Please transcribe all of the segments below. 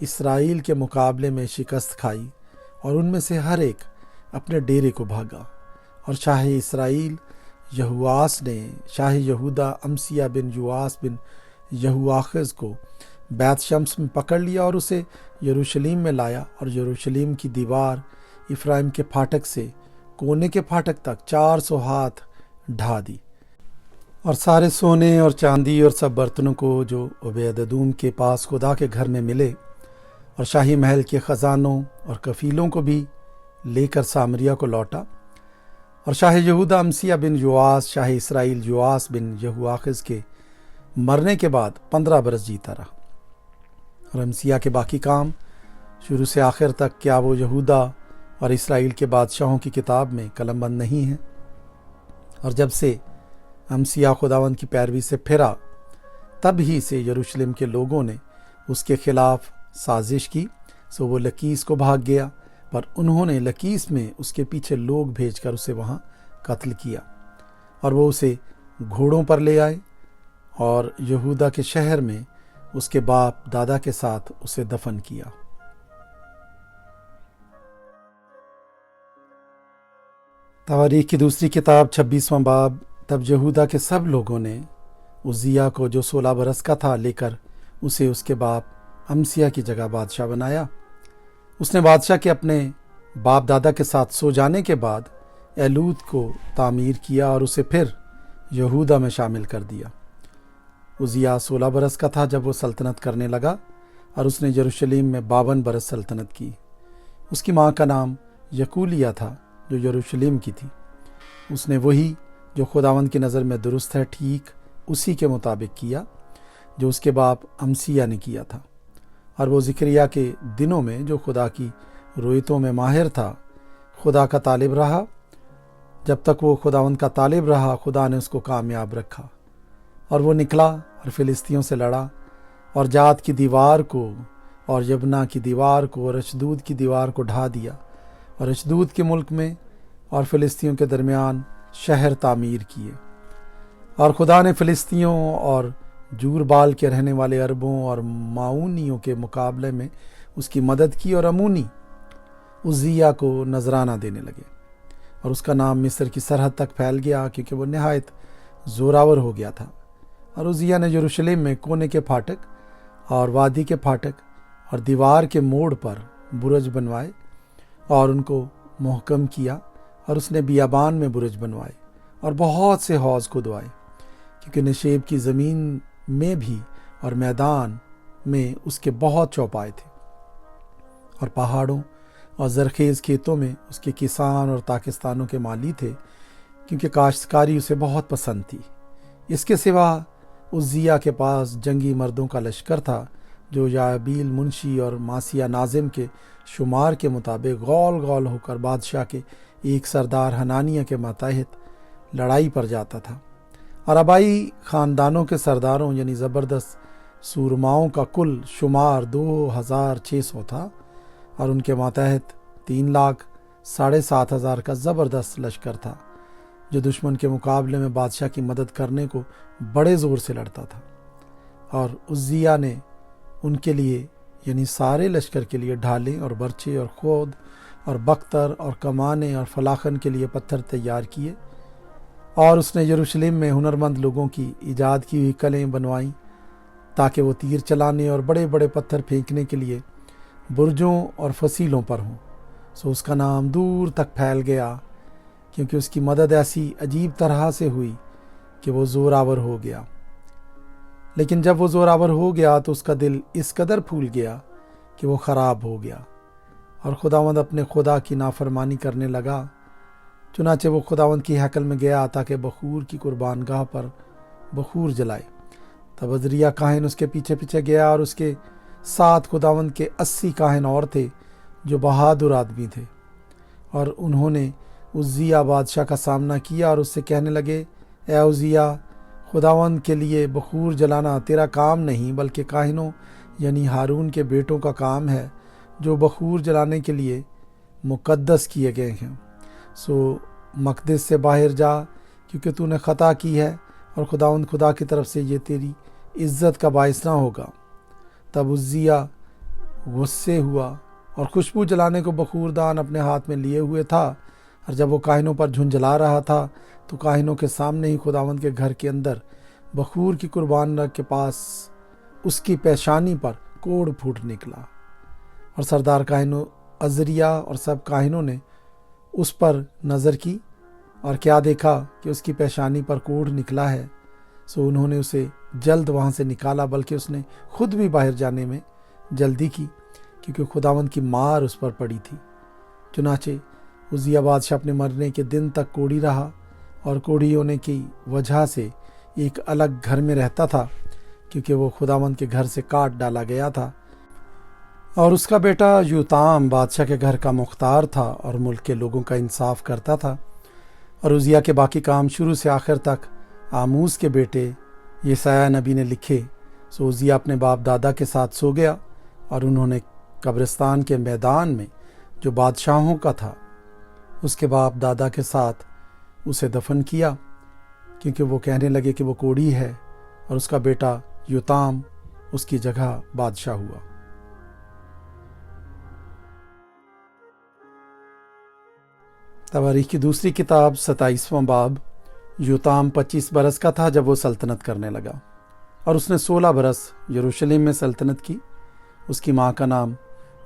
اسرائیل کے مقابلے میں شکست کھائی اور ان میں سے ہر ایک اپنے ڈیرے کو بھاگا، اور شاہ اسرائیل یہواس نے شاہ یہودہ امسیہ بن یواس بن یہواخز کو بیت شمس میں پکڑ لیا اور اسے یروشلیم میں لایا، اور یروشلیم کی دیوار افرائیم کے پھاٹک سے کونے کے پھاٹک تک 400 ہاتھ ڈھا دی، اور سارے سونے اور چاندی اور سب برتنوں کو جو عبید ادوم کے پاس خدا کے گھر میں ملے، اور شاہی محل کے خزانوں اور کفیلوں کو بھی لے کر سامریہ کو لوٹا۔ اور شاہ یہودہ امسیہ بن یواس شاہ اسرائیل یواس بن یہواخز کے مرنے کے بعد 15 برس جیتا رہا۔ اور امسیہ کے باقی کام شروع سے آخر تک، کیا وہ یہودہ اور اسرائیل کے بادشاہوں کی کتاب میں قلم بند نہیں ہیں؟ اور جب سے امسیہ خداوند کی پیروی سے پھرا، تب ہی سے یروشلم کے لوگوں نے اس کے خلاف سازش کی، سو وہ لکیس کو بھاگ گیا، پر انہوں نے لکیس میں اس کے پیچھے لوگ بھیج کر اسے وہاں قتل کیا، اور وہ اسے گھوڑوں پر لے آئے اور یہودہ کے شہر میں اس کے باپ دادا کے ساتھ اسے دفن کیا۔ تواریخ کی دوسری کتاب 26واں باب۔ تب یہودہ کے سب لوگوں نے عزیہ کو جو 16 برس کا تھا لے کر اسے اس کے باپ امسیہ کی جگہ بادشاہ بنایا۔ اس نے بادشاہ کے اپنے باپ دادا کے ساتھ سو جانے کے بعد ایلوت کو تعمیر کیا اور اسے پھر یہودہ میں شامل کر دیا۔ عزیہ 16 برس کا تھا جب وہ سلطنت کرنے لگا، اور اس نے یروشلم میں 52 برس سلطنت کی۔ اس کی ماں کا نام یکولیہ تھا جو یروشلم کی تھی۔ اس نے وہی جو خداوند کی نظر میں درست ہے ٹھیک اسی کے مطابق کیا جو اس کے باپ امسیہ نے کیا تھا، اور وہ زکریا کے دنوں میں جو خدا کی رویتوں میں ماہر تھا خدا کا طالب رہا۔ جب تک وہ خداوند کا طالب رہا، خدا نے اس کو کامیاب رکھا، اور وہ نکلا اور فلسطینیوں سے لڑا، اور جات کی دیوار کو اور یبنا کی دیوار کو اور اشدود کی دیوار کو ڈھا دیا، اور اشدود کے ملک میں اور فلسطینیوں کے درمیان شہر تعمیر کیے۔ اور خدا نے فلسطینیوں اور جور بال کے رہنے والے عربوں اور معاونیوں کے مقابلے میں اس کی مدد کی، اور امونی عزیہ کو نذرانہ دینے لگے، اور اس کا نام مصر کی سرحد تک پھیل گیا کیونکہ وہ نہایت زوراور ہو گیا تھا۔ اور عزیہ نے یروشلم میں کونے کے پھاٹک اور وادی کے پھاٹک اور دیوار کے موڑ پر برج بنوائے اور ان کو محکم کیا، اور اس نے بیابان میں برج بنوائے اور بہت سے حوض کھدوائے، کیونکہ نشیب کی زمین میں بھی اور میدان میں اس کے بہت چوپائے تھے، اور پہاڑوں اور زرخیز کھیتوں میں اس کے کسان اور تاکستانوں کے مالی تھے، کیونکہ کاشتکاری اسے بہت پسند تھی۔ اس کے سوا عزیہ کے پاس جنگی مردوں کا لشکر تھا جو یابیل منشی اور ماسیہ ناظم کے شمار کے مطابق غول غول ہو کر بادشاہ کے ایک سردار حنانیہ کے ماتحت لڑائی پر جاتا تھا۔ اور آبائی خاندانوں کے سرداروں یعنی زبردست سورماؤں کا کل شمار 2600 تھا، اور ان کے ماتحت 3,07,500 کا زبردست لشکر تھا جو دشمن کے مقابلے میں بادشاہ کی مدد کرنے کو بڑے زور سے لڑتا تھا۔ اور عزیہ نے ان کے لیے یعنی سارے لشکر کے لیے ڈھالیں اور برچے اور خود اور بختر اور کمانے اور فلاخن کے لیے پتھر تیار کیے، اور اس نے یروشلم میں ہنرمند لوگوں کی ایجاد کی ہوئی کلیں بنوائیں تاکہ وہ تیر چلانے اور بڑے بڑے پتھر پھینکنے کے لیے برجوں اور فصیلوں پر ہوں۔ سو اس کا نام دور تک پھیل گیا کیونکہ اس کی مدد ایسی عجیب طرح سے ہوئی کہ وہ زوراور ہو گیا۔ لیکن جب وہ زوراور ہو گیا تو اس کا دل اس قدر پھول گیا کہ وہ خراب ہو گیا، اور خداوند اپنے خدا کی نافرمانی کرنے لگا۔ چنانچہ وہ خداوند کی ہیکل میں گیا تاکہ بخور کی قربان گاہ پر بخور جلائے۔ تب عزریہ کاہن اس کے پیچھے پیچھے گیا، اور اس کے ساتھ خداوند کے 80 کاہن اور تھے جو بہادر آدمی تھے، اور انہوں نے عزیہ بادشاہ کا سامنا کیا اور اس سے کہنے لگے، اے عزیہ، خداوند کے لیے بخور جلانا تیرا کام نہیں بلکہ کاہنوں یعنی ہارون کے بیٹوں کا کام ہے جو بخور جلانے کے لیے مقدس کیے گئے ہیں۔ سو مقدس سے باہر جا کیونکہ تو نے خطا کی ہے، اور خداوند خدا کی طرف سے یہ تیری عزت کا باعث نہ ہوگا۔ تب عزیہ غصے ہوا اور خوشبو جلانے کو بخوردان اپنے ہاتھ میں لیے ہوئے تھا، اور جب وہ کاہنوں پر جھنجھلا رہا تھا تو کاہنوں کے سامنے ہی خداوند کے گھر کے اندر بخور کی قربان کے پاس اس کی پیشانی پر کوڑ پھوٹ نکلا، اور سردار کاہنوں عزریا اور سب کاہنوں نے اس پر نظر کی اور کیا دیکھا کہ اس کی پیشانی پر کوڑ نکلا ہے، سو انہوں نے اسے جلد وہاں سے نکالا، بلکہ اس نے خود بھی باہر جانے میں جلدی کی کیونکہ خداوند کی مار اس پر پڑی تھی۔ چنانچہ عزیہ بادشاہ اپنے مرنے کے دن تک کوڑی رہا، اور کوڑی ہونے کی وجہ سے ایک الگ گھر میں رہتا تھا کیونکہ وہ خداوند کے گھر سے کاٹ ڈالا گیا تھا۔ اور اس کا بیٹا یوتام بادشاہ کے گھر کا مختار تھا اور ملک کے لوگوں کا انصاف کرتا تھا۔ اور عزیہ کے باقی کام شروع سے آخر تک آموز کے بیٹے یسایہ نبی نے لکھے۔ سو عزیہ اپنے باپ دادا کے ساتھ سو گیا، اور انہوں نے قبرستان کے میدان میں جو بادشاہوں کا تھا اس کے باپ دادا کے ساتھ اسے دفن کیا، کیونکہ وہ کہنے لگے کہ وہ کوڑی ہے، اور اس کا بیٹا یوتام اس کی جگہ بادشاہ ہوا۔ تواریخ کی دوسری کتاب 27واں باب۔ یوتام 25 برس کا تھا جب وہ سلطنت کرنے لگا، اور اس نے 16 برس یروشلم میں سلطنت کی۔ اس کی ماں کا نام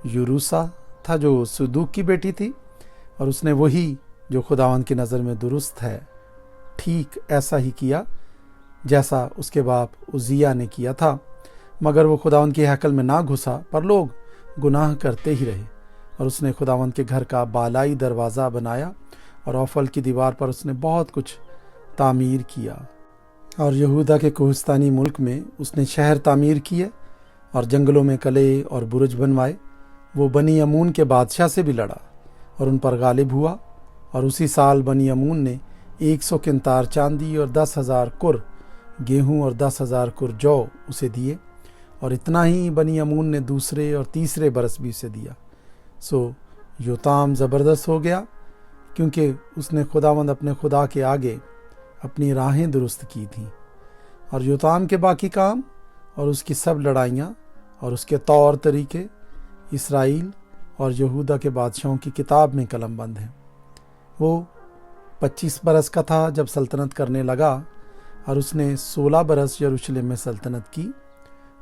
یوروسا تھا جو صدوق کی بیٹی تھی، اور اس نے وہی جو خداوند کی نظر میں درست ہے ٹھیک ایسا ہی کیا جیسا اس کے باپ عزیہ نے کیا تھا، مگر وہ خداوند کی ہیکل میں نہ گھسا، پر لوگ گناہ کرتے ہی رہے۔ اور اس نے خداوند کے گھر کا بالائی دروازہ بنایا، اور اوفل کی دیوار پر اس نے بہت کچھ تعمیر کیا۔ اور یہودا کے کوہستانی ملک میں اس نے شہر تعمیر کیے، اور جنگلوں میں قلعے اور برج بنوائے۔ وہ بنی امون کے بادشاہ سے بھی لڑا اور ان پر غالب ہوا، اور اسی سال بنی امون نے 100 قنطار چاندی اور 10,000 کر گیہوں اور 10,000 کر جو اسے دیے، اور اتنا ہی بنی امون نے دوسرے اور تیسرے برس بھی اسے دیا۔ سو یوتام زبردست ہو گیا کیونکہ اس نے خداوند اپنے خدا کے آگے اپنی راہیں درست کی تھیں۔ اور یوتام کے باقی کام اور اس کی سب لڑائیاں اور اس کے طور طریقے اسرائیل اور یہودا کے بادشاہوں کی کتاب میں قلم بند ہیں۔ وہ 25 برس کا تھا جب سلطنت کرنے لگا، اور اس نے 16 برس یروشلم میں سلطنت کی۔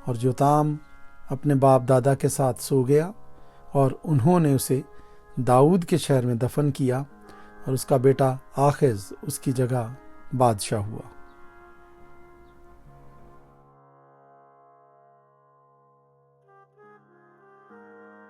اور یوتام اپنے باپ دادا کے ساتھ سو گیا، اور انہوں نے اسے داؤد کے شہر میں دفن کیا، اور اس کا بیٹا آخز اس کی جگہ بادشاہ ہوا۔